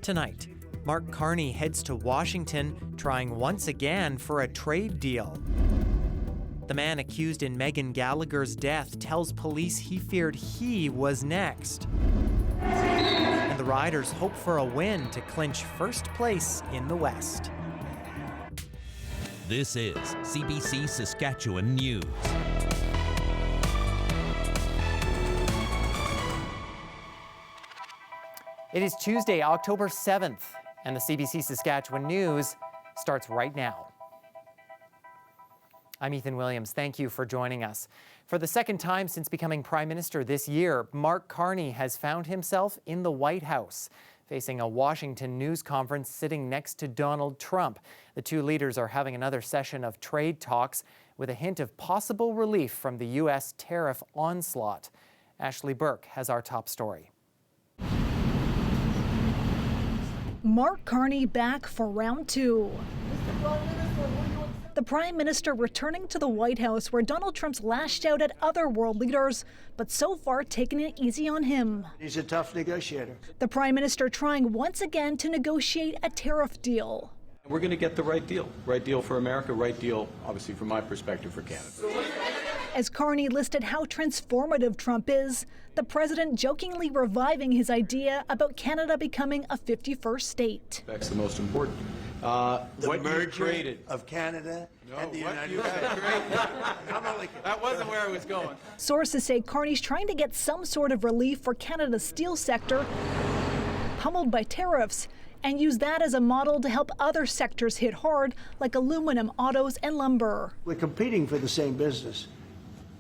Tonight, Mark Carney heads to Washington, trying once again for a trade deal. The man accused in Megan Gallagher's death tells police he feared he was next. And the Riders hope for a win to clinch first place in the West. This is CBC Saskatchewan News. It is Tuesday, October 7th, and the CBC Saskatchewan News starts right now. I'm Ethan Williams. Thank you for joining us. For the second time since becoming Prime Minister this year, Mark Carney has found himself in the White House, facing a Washington news conference sitting next to Donald Trump. The two leaders are having another session of trade talks with a hint of possible relief from the U.S. tariff onslaught. Ashley Burke has our top story. Mark Carney back for round two. The Prime Minister returning to the White House, where Donald Trump's lashed out at other world leaders, but so far taken it easy on him. He's a tough negotiator. The Prime Minister trying once again to negotiate a tariff deal. We're going to get the right deal for America, right deal, obviously, from my perspective, for Canada. As Carney listed how transformative Trump is, the president jokingly reviving his idea about Canada becoming a 51st state. That's the most important. The merger of Canada and the United States. That wasn't where I was going. Sources say Carney's trying to get some sort of relief for Canada's steel sector, pummeled by tariffs, and use that as a model to help other sectors hit hard, like aluminum, autos, and lumber. We're competing for the same business.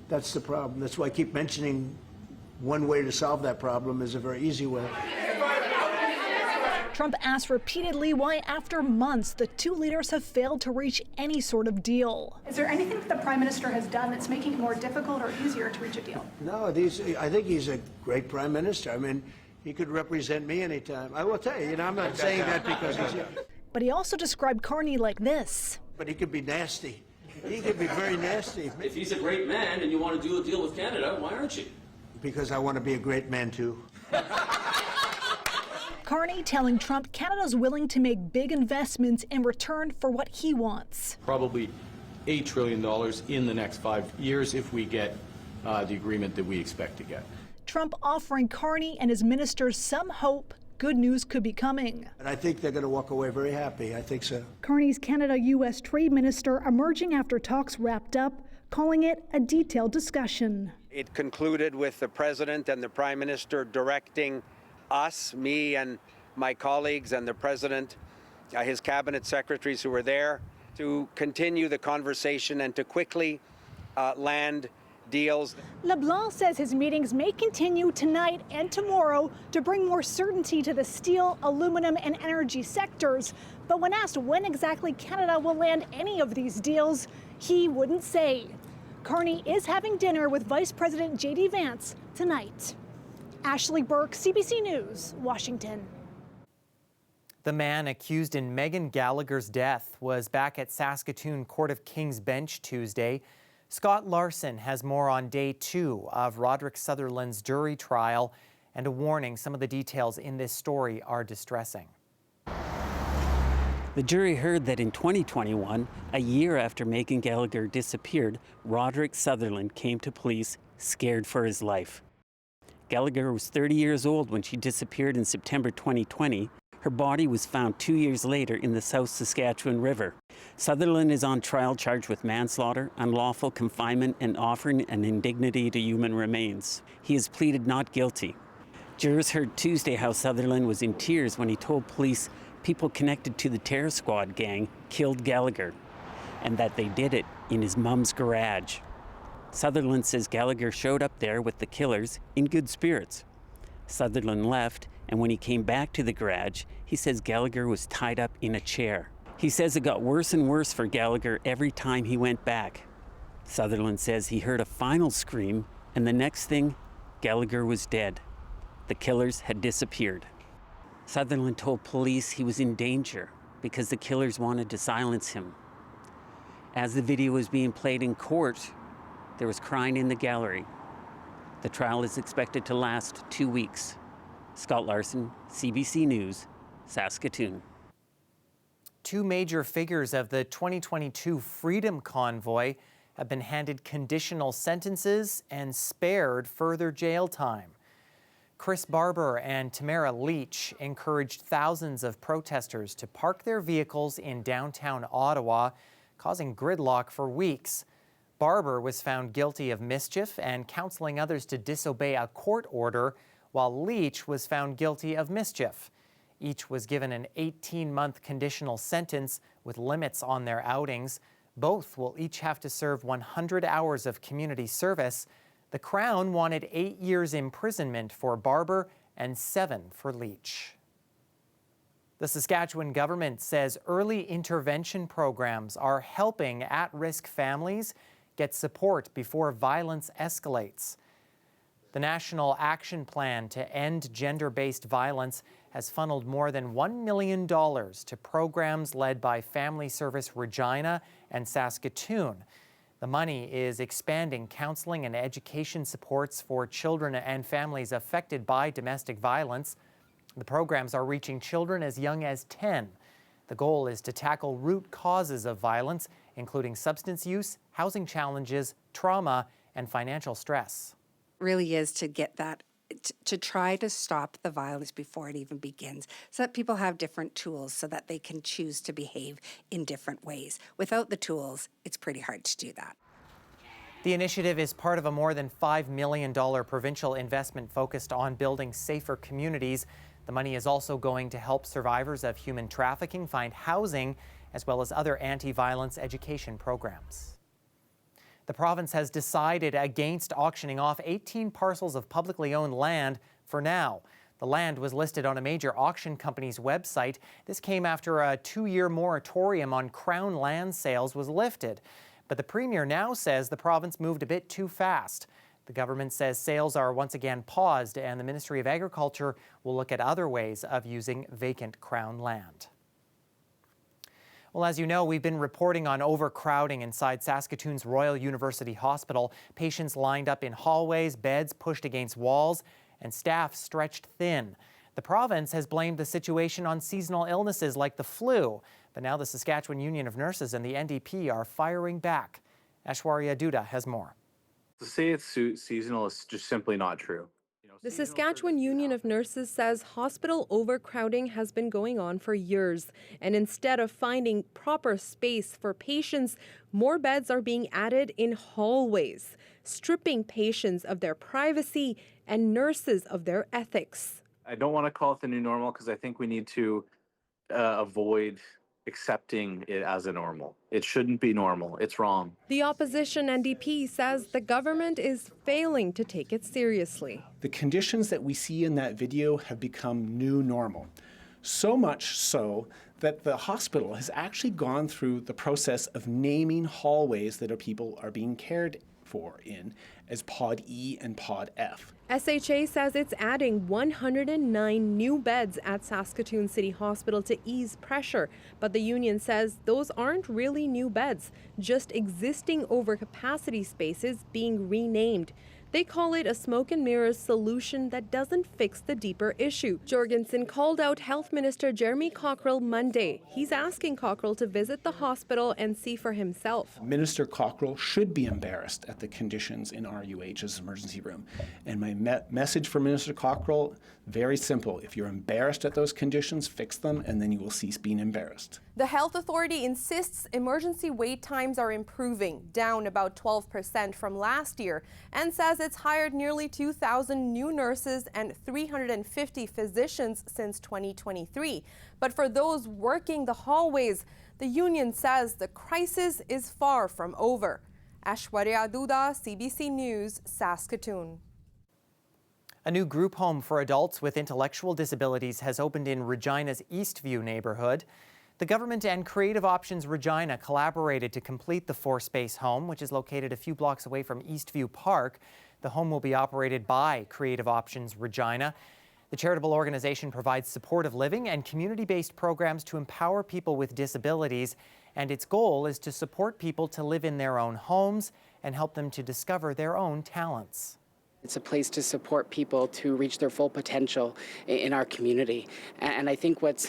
That's the problem. That's why I keep mentioning one way to solve that problem is a very easy way. Trump asked repeatedly why, after months, the two leaders have failed to reach any sort of deal. Is there anything that the Prime Minister has done that's making it more difficult or easier to reach a deal? No, I think he's a great Prime Minister. I mean, he could represent me anytime. I will tell you, I'm not saying that because he's here. But he also described Carney like this. But he could be nasty. He could be very nasty. If he's a great man and you want to do a deal with Canada, why aren't you? Because I want to be a great man, too. Carney telling Trump Canada's willing to make big investments in return for what he wants. Probably $8 trillion in the next 5 years if we get the agreement that we expect to get. Trump offering Carney and his ministers some hope good news could be coming. And I think they're going to walk away very happy. I think so. Carney's Canada-U.S. trade minister emerging after talks wrapped up, calling it a detailed discussion. It concluded with the president and the prime minister directing us, me and my colleagues and the president, his cabinet secretaries who were there, to continue the conversation and to quickly land deals. LeBlanc says his meetings may continue tonight and tomorrow to bring more certainty to the steel, aluminum, and energy sectors. But when asked when exactly Canada will land any of these deals, he wouldn't say. Carney is having dinner with Vice President J.D. Vance tonight. Ashley Burke, CBC News, Washington. The man accused in Megan Gallagher's death was back at Saskatoon Court of King's Bench Tuesday. Scott Larson has more on day 2 of Roderick Sutherland's jury trial, and a warning, some of the details in this story are distressing. The jury heard that in 2021, a year after Megan Gallagher disappeared, Roderick Sutherland came to police scared for his life. Gallagher was 30 years old when she disappeared in September 2020. Her body was found 2 years later in the South Saskatchewan River. Sutherland is on trial charged with manslaughter, unlawful confinement, and offering an indignity to human remains. He has pleaded not guilty. Jurors heard Tuesday how Sutherland was in tears when he told police people connected to the terror squad gang killed Gallagher, and that they did it in his mom's garage. Sutherland says Gallagher showed up there with the killers in good spirits. Sutherland left, and when he came back to the garage, he says Gallagher was tied up in a chair. He says it got worse and worse for Gallagher every time he went back. Sutherland says he heard a final scream, and the next thing, Gallagher was dead. The killers had disappeared. Sutherland told police he was in danger because the killers wanted to silence him. As the video was being played in court, there was crying in the gallery. The trial is expected to last 2 weeks. Scott Larson, CBC News, Saskatoon. Two major figures of the 2022 Freedom Convoy have been handed conditional sentences and spared further jail time. Chris Barber and Tamara Lich encouraged thousands of protesters to park their vehicles in downtown Ottawa, causing gridlock for weeks. Barber was found guilty of mischief and counseling others to disobey a court order, while Lich was found guilty of mischief. Each was given an 18-month conditional sentence with limits on their outings. Both will each have to serve 100 hours of community service. The Crown wanted 8 years imprisonment for Barber and 7 for Lich. The Saskatchewan government says early intervention programs are helping at-risk families get support before violence escalates. The National Action Plan to End Gender-Based Violence has funneled more than $1 million to programs led by Family Service Regina and Saskatoon. The money is expanding counseling and education supports for children and families affected by domestic violence. The programs are reaching children as young as 10. The goal is to tackle root causes of violence, including substance use, housing challenges, trauma, and financial stress. Really is to get that, to try to stop the violence before it even begins, so that people have different tools so that they can choose to behave in different ways. Without the tools, it's pretty hard to do that. The initiative is part of a more than $5 million provincial investment focused on building safer communities. The money is also going to help survivors of human trafficking find housing, as well as other anti-violence education programs. The province has decided against auctioning off 18 parcels of publicly owned land for now. The land was listed on a major auction company's website. This came after a 2-year moratorium on Crown land sales was lifted. But the Premier now says the province moved a bit too fast. The government says sales are once again paused, and the Ministry of Agriculture will look at other ways of using vacant Crown land. Well, as you know, we've been reporting on overcrowding inside Saskatoon's Royal University Hospital. Patients lined up in hallways, beds pushed against walls, and staff stretched thin. The province has blamed the situation on seasonal illnesses like the flu, but now the Saskatchewan Union of Nurses and the NDP are firing back. Aishwarya Duda has more. To say it's seasonal is just simply not true. The Saskatchewan Union of Nurses says hospital overcrowding has been going on for years, and instead of finding proper space for patients, more beds are being added in hallways, stripping patients of their privacy and nurses of their ethics. I don't want to call it the new normal because I think we need to avoid accepting it as a normal. It shouldn't be normal. It's wrong. The opposition NDP says the government is failing to take it seriously. The conditions that we see in that video have become new normal. So much so that the hospital has actually gone through the process of naming hallways that people are being cared for in as Pod E and Pod F. SHA says it's adding 109 new beds at Saskatoon City Hospital to ease pressure, but the union says those aren't really new beds, just existing overcapacity spaces being renamed. They call it a smoke and mirrors solution that doesn't fix the deeper issue. Jorgensen called out Health Minister Jeremy Cockrell Monday. He's asking Cockrell to visit the hospital and see for himself. Minister Cockrell should be embarrassed at the conditions in RUH's emergency room. And my message for Minister Cockrell, very simple. If you're embarrassed at those conditions, fix them, and then you will cease being embarrassed. The health authority insists emergency wait times are improving, down about 12% from last year, and says it's hired nearly 2,000 new nurses and 350 physicians since 2023. But for those working the hallways, the union says the crisis is far from over. Aishwarya Duda, CBC News, Saskatoon. A new group home for adults with intellectual disabilities has opened in Regina's Eastview neighborhood. The government and Creative Options Regina collaborated to complete the 4-space home, which is located a few blocks away from Eastview Park. The home will be operated by Creative Options Regina. The charitable organization provides supportive living and community-based programs to empower people with disabilities, and its goal is to support people to live in their own homes and help them to discover their own talents. It's a place to support people to reach their full potential in our community. And I think what's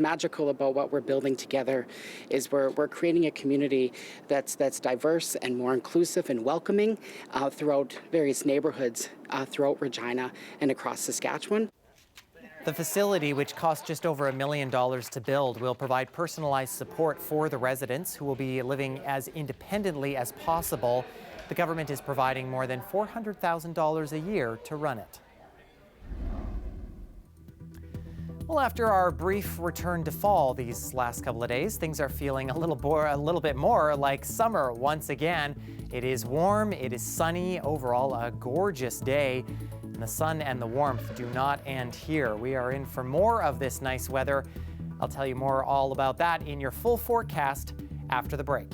magical about what we're building together is we're creating a community that's diverse and more inclusive and welcoming throughout various neighborhoods throughout Regina and across Saskatchewan. The facility, which cost just over $1 million to build, will provide personalized support for the residents who will be living as independently as possible. The government is providing more than $400,000 a year to run it. Well, after our brief return to fall these last couple of days, things are feeling a little bit more like summer once again. It is warm, it is sunny, overall a gorgeous day. And the sun and the warmth do not end here. We are in for more of this nice weather. I'll tell you more all about that in your full forecast after the break.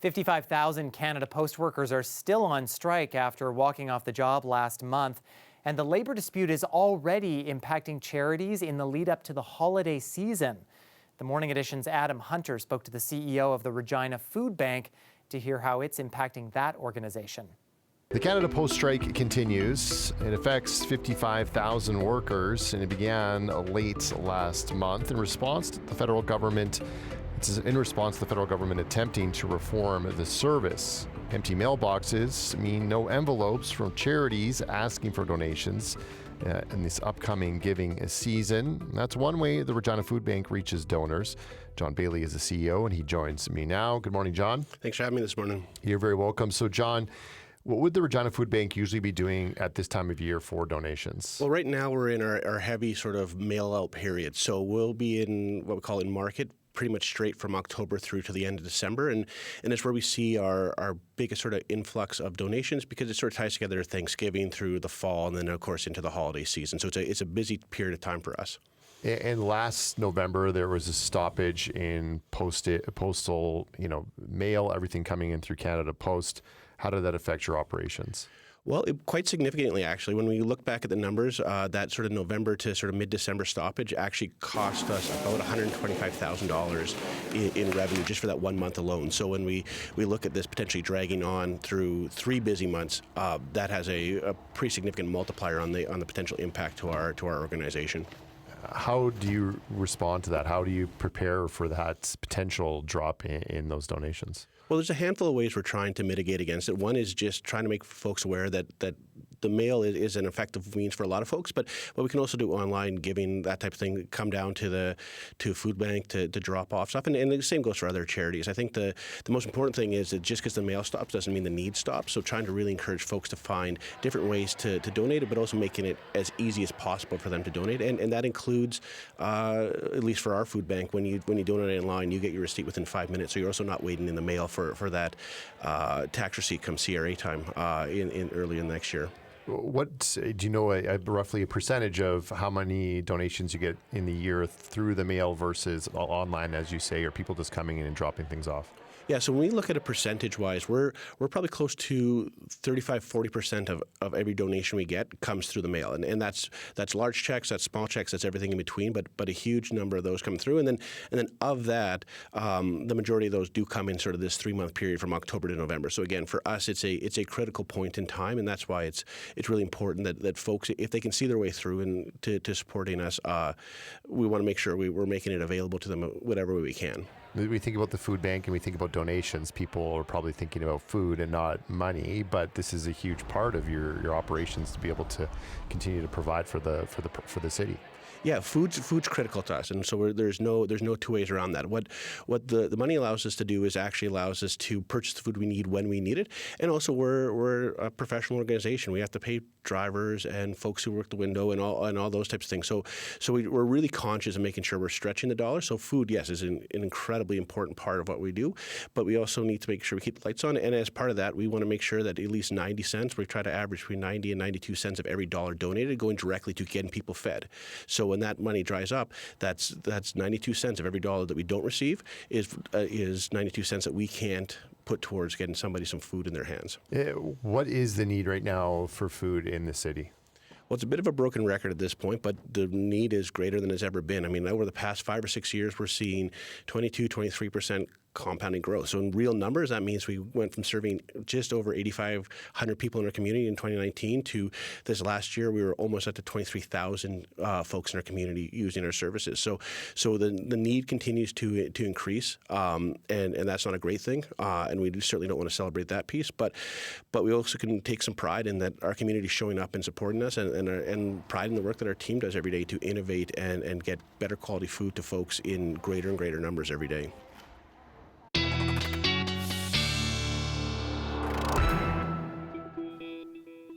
$55,000 Canada Post workers are still on strike after walking off the job last month. And the labor dispute is already impacting charities in the lead up to the holiday season. The Morning Edition's Adam Hunter spoke to the CEO of the Regina Food Bank to hear how it's impacting that organization. The Canada Post strike continues. It affects 55,000 workers, and it began late last month in response to the federal government attempting to reform the service. Empty mailboxes mean no envelopes from charities asking for donations in this upcoming giving season. That's one way the Regina Food Bank reaches donors. John Bailey is the CEO, and he joins me now. Good morning, John. Thanks for having me this morning. You're very welcome. So, John, what would the Regina Food Bank usually be doing at this time of year for donations? Well, right now we're in our heavy sort of mail-out period. So we'll be in what we call in market pretty much straight from October through to the end of December. And it's where we see our biggest sort of influx of donations, because it sort of ties together Thanksgiving through the fall and then, of course, into the holiday season. So it's a busy period of time for us. And last November, there was a stoppage in postal, mail, everything coming in through Canada Post. How did that affect your operations? Well, quite significantly, actually. When we look back at the numbers, that sort of November to sort of mid-December stoppage actually cost us about $125,000 in revenue just for that 1 month alone. So when we look at this potentially dragging on through 3 busy months, that has a pretty significant multiplier on the potential impact to our organization. How do you respond to that? How do you prepare for that potential drop in those donations? Well, there's a handful of ways we're trying to mitigate against it. One is just trying to make folks aware that the mail is an effective means for a lot of folks, but what we can also do online, giving, that type of thing, come down to food bank to drop off stuff, and the same goes for other charities. I think the most important thing is that just because the mail stops doesn't mean the need stops. So trying to really encourage folks to find different ways to donate it, but also making it as easy as possible for them to donate, and that includes, at least for our food bank, when you donate online, you get your receipt within 5 minutes. So you're also not waiting in the mail for that tax receipt come CRA time in early in next year. What do you know roughly a percentage of how many donations you get in the year through the mail versus online, as you say, or people just coming in and dropping things off? Yeah, so when we look at it percentage-wise, we're probably close to 35-40% of every donation we get comes through the mail, and that's large checks, that's small checks, that's everything in between. But a huge number of those come through, and then of that, the majority of those do come in sort of this 3-month period from October to November. So again, for us, it's a critical point in time, and that's why it's really important that folks, if they can see their way through and to supporting us, we want to make sure we're making it available to them whatever way we can. We think about the food bank and we think about donations. People are probably thinking about food and not money, but this is a huge part of your operations to be able to continue to provide for the city. Yeah, food's critical to us, and so there's no 2 ways around that. What the money allows us to do is actually allows us to purchase the food we need when we need it, and also we're a professional organization. We have to pay drivers and folks who work the window and all those types of things. So we're really conscious of making sure we're stretching the dollar. So food, yes, is an incredibly important part of what we do, but we also need to make sure we keep the lights on. And as part of that, we want to make sure that at least 90 cents, we try to average between 90 and 92 cents of every dollar donated going directly to getting people fed. So when that money dries up, that's 92 cents of every dollar that we don't receive is 92 cents that we can't put towards getting somebody some food in their hands. What is the need right now for food in the city? Well, it's a bit of a broken record at this point, but the need is greater than it's ever been. I mean, over the past 5 or 6 years, we're seeing 22, 23% compounding growth. So in real numbers, that means we went from serving just over 8,500 people in our community in 2019 to this last year, we were almost at the 23,000 folks in our community using our services. So the need continues to increase, and that's not a great thing. And we certainly don't want to celebrate that piece, but we also can take some pride in that our community is showing up and supporting us, and pride in the work that our team does every day to innovate and get better quality food to folks in greater and greater numbers every day.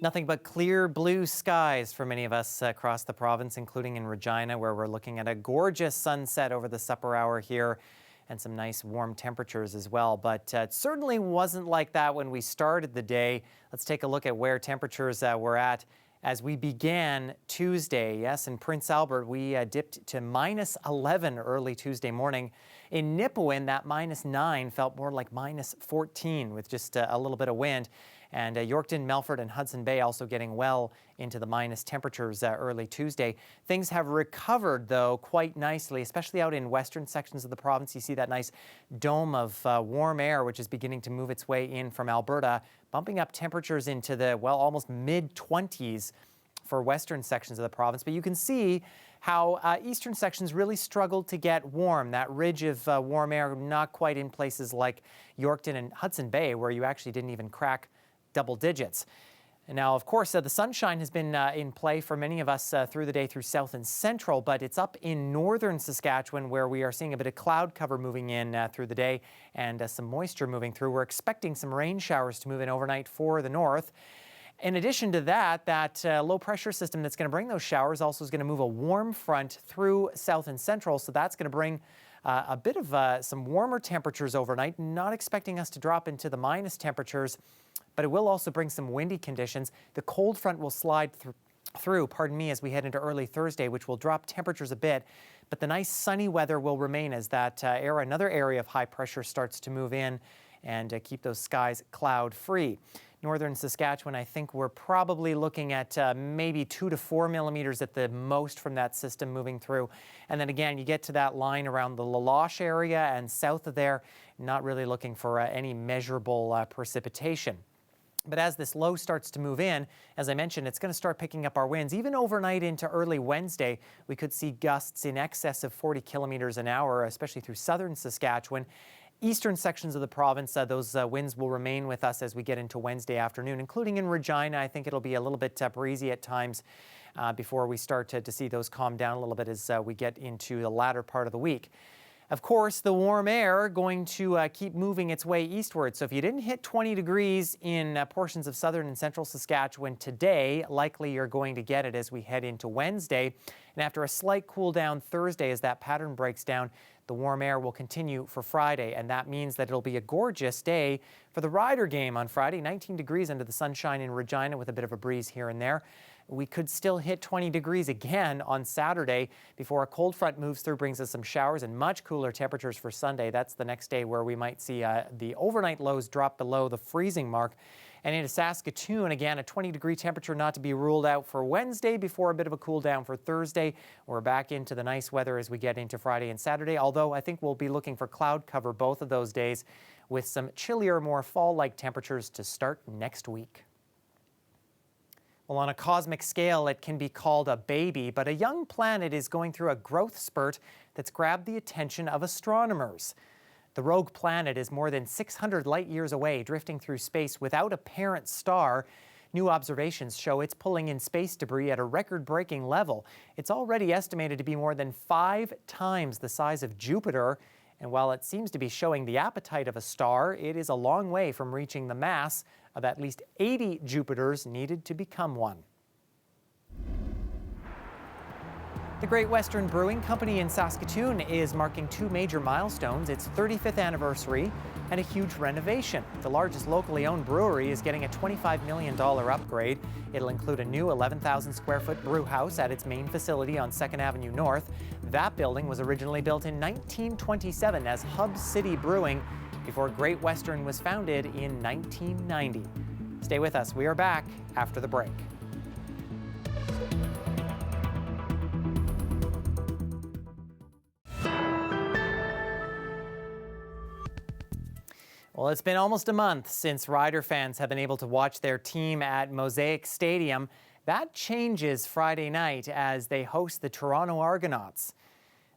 Nothing but clear blue skies for many of us across the province, including in Regina, where we're looking at a gorgeous sunset over the supper hour here and some nice warm temperatures as well. But it certainly wasn't like that when we started the day. Let's take a look at where temperatures were at as we began Tuesday. Yes, in Prince Albert, we dipped to minus 11 early Tuesday morning. In Nipawin, that minus 9 felt more like minus 14 with just a little bit of wind. And Yorkton, Melfort, and Hudson Bay also getting well into the minus temperatures early Tuesday. Things have recovered, though, quite nicely, especially out in western sections of the province. You see that nice dome of warm air, which is beginning to move its way in from Alberta, bumping up temperatures into the, well, almost mid-20s for western sections of the province. But you can see how eastern sections really struggled to get warm. That ridge of warm air not quite in places like Yorkton and Hudson Bay, where you actually didn't even crack double digits. And now, of course, the sunshine has been in play for many of us through the day through south and central, but it's up in northern Saskatchewan where we are seeing a bit of cloud cover moving in through the day and some moisture moving through. We're expecting some rain showers to move in overnight for the north. In addition to that, low pressure system that's going to bring those showers also is going to move a warm front through south and central, so that's going to bring a bit of some warmer temperatures overnight, not expecting us to drop into the minus temperatures, but it will also bring some windy conditions. The cold front will slide through, as we head into early Thursday, which will drop temperatures a bit, but the nice sunny weather will remain as that another area of high pressure starts to move in and keep those skies cloud-free. Northern Saskatchewan, I think we're probably looking at maybe 2 to 4 millimeters at the most from that system moving through. And then again, you get to that line around the Laloche area and south of there, not really looking for any measurable precipitation. But as this low starts to move in, as I mentioned, it's going to start picking up our winds. Even overnight into early Wednesday, we could see gusts in excess of 40 kilometers an hour, especially through southern Saskatchewan. Eastern sections of the province, those winds will remain with us as we get into Wednesday afternoon, including in Regina. I think it'll be a little bit breezy at times before we start to see those calm down a little bit as we get into the latter part of the week. Of course, the warm air going to keep moving its way eastward. So if you didn't hit 20 degrees in portions of southern and central Saskatchewan today, likely you're going to get it as we head into Wednesday. And after a slight cool down Thursday as that pattern breaks down, the warm air will continue for Friday, and that means that it'll be a gorgeous day for the Rider game on Friday. 19 degrees under the sunshine in Regina with a bit of a breeze here and there. We could still hit 20 degrees again on Saturday before a cold front moves through, brings us some showers and much cooler temperatures for Sunday. That's the next day where we might see the overnight lows drop below the freezing mark. And into Saskatoon, again, a 20-degree temperature not to be ruled out for Wednesday before a bit of a cool down for Thursday. We're back into the nice weather as we get into Friday and Saturday, although I think we'll be looking for cloud cover both of those days with some chillier, more fall-like temperatures to start next week. Well, on a cosmic scale, it can be called a baby, but a young planet is going through a growth spurt that's grabbed the attention of astronomers. The rogue planet is more than 600 light years away, drifting through space without a parent star. New observations show it's pulling in space debris at a record-breaking level. It's already estimated to be more than 5 times the size of Jupiter. And while it seems to be showing the appetite of a star, it is a long way from reaching the mass of at least 80 Jupiters needed to become one. The Great Western Brewing Company in Saskatoon is marking 2 major milestones, its 35th anniversary and a huge renovation. The largest locally owned brewery is getting a $25 million upgrade. It'll include a new 11,000 square foot brew house at its main facility on 2nd Avenue North. That building was originally built in 1927 as Hub City Brewing before Great Western was founded in 1990. Stay with us. We are back after the break. Well, it's been almost a month since Rider fans have been able to watch their team at Mosaic Stadium. That changes Friday night as they host the Toronto Argonauts.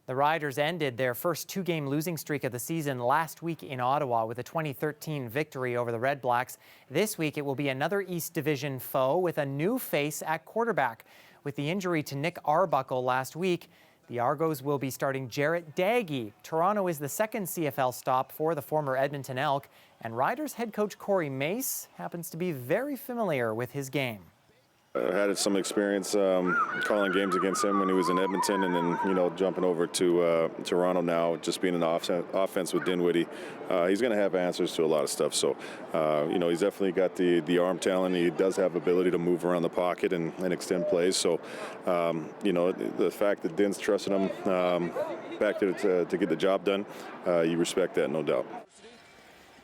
The Riders ended their first two-game losing streak of the season last week in Ottawa with a 2013 victory over the Red Blacks. This week it will be another East Division foe with a new face at quarterback. With the injury to Nick Arbuckle last week, the Argos will be starting Jarrett Daggy. Toronto is the second CFL stop for the former Edmonton Elk, and Riders head coach Corey Mace happens to be very familiar with his game. I had some experience calling games against him when he was in Edmonton, and then jumping over to Toronto now, just being an offense with Dinwiddie. He's going to have answers to a lot of stuff. So he's definitely got the arm talent. He does have ability to move around the pocket and extend plays. So the fact that Din's trusting him back to get the job done, you respect that, no doubt.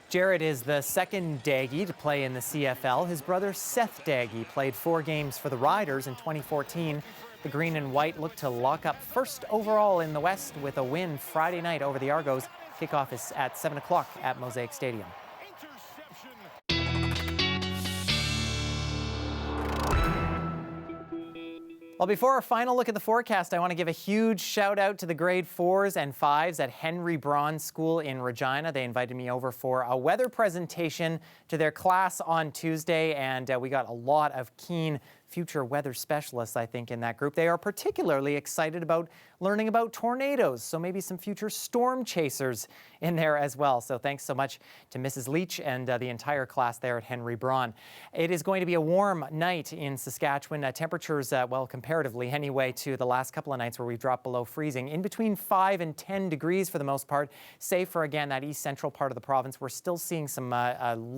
Jarrett is the second Daggy to play in the CFL. His brother Seth Daggy played 4 games for the Riders in 2014. The green and white look to lock up first overall in the West with a win Friday night over the Argos. Kickoff is at 7 o'clock at Mosaic Stadium. Well, before our final look at the forecast, I want to give a huge shout out to the grade 4s and 5s at Henry Braun School in Regina. They invited me over for a weather presentation to their class on Tuesday, and we got a lot of keen future weather specialists, I think, in that group. They are particularly excited about learning about tornadoes, so maybe some future storm chasers in there as well. So thanks so much to Mrs. Leach and the entire class there at Henry Braun. It is going to be a warm night in Saskatchewan. Temperatures, well, comparatively anyway, to the last couple of nights where we've dropped below freezing, in between 5 and 10 degrees for the most part. Save for, again, that east central part of the province, we're still seeing some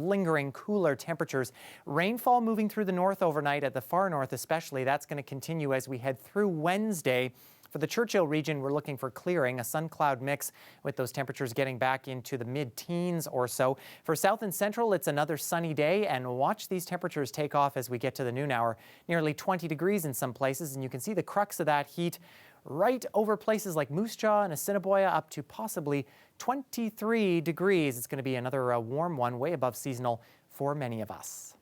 lingering cooler temperatures. Rainfall moving through the north overnight, at the far north especially. That's going to continue as we head through Wednesday. For the Churchill region, we're looking for clearing, a sun-cloud mix with those temperatures getting back into the mid-teens or so. For south and central, it's another sunny day, and watch these temperatures take off as we get to the noon hour. Nearly 20 degrees in some places, and you can see the crux of that heat right over places like Moose Jaw and Assiniboia, up to possibly 23 degrees. It's going to be another warm one, way above seasonal for many of us.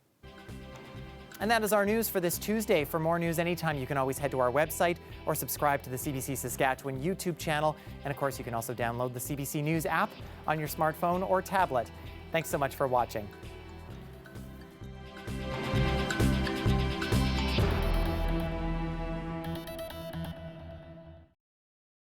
And that is our news for this Tuesday. For more news anytime, you can always head to our website or subscribe to the CBC Saskatchewan YouTube channel. And of course, you can also download the CBC News app on your smartphone or tablet. Thanks so much for watching.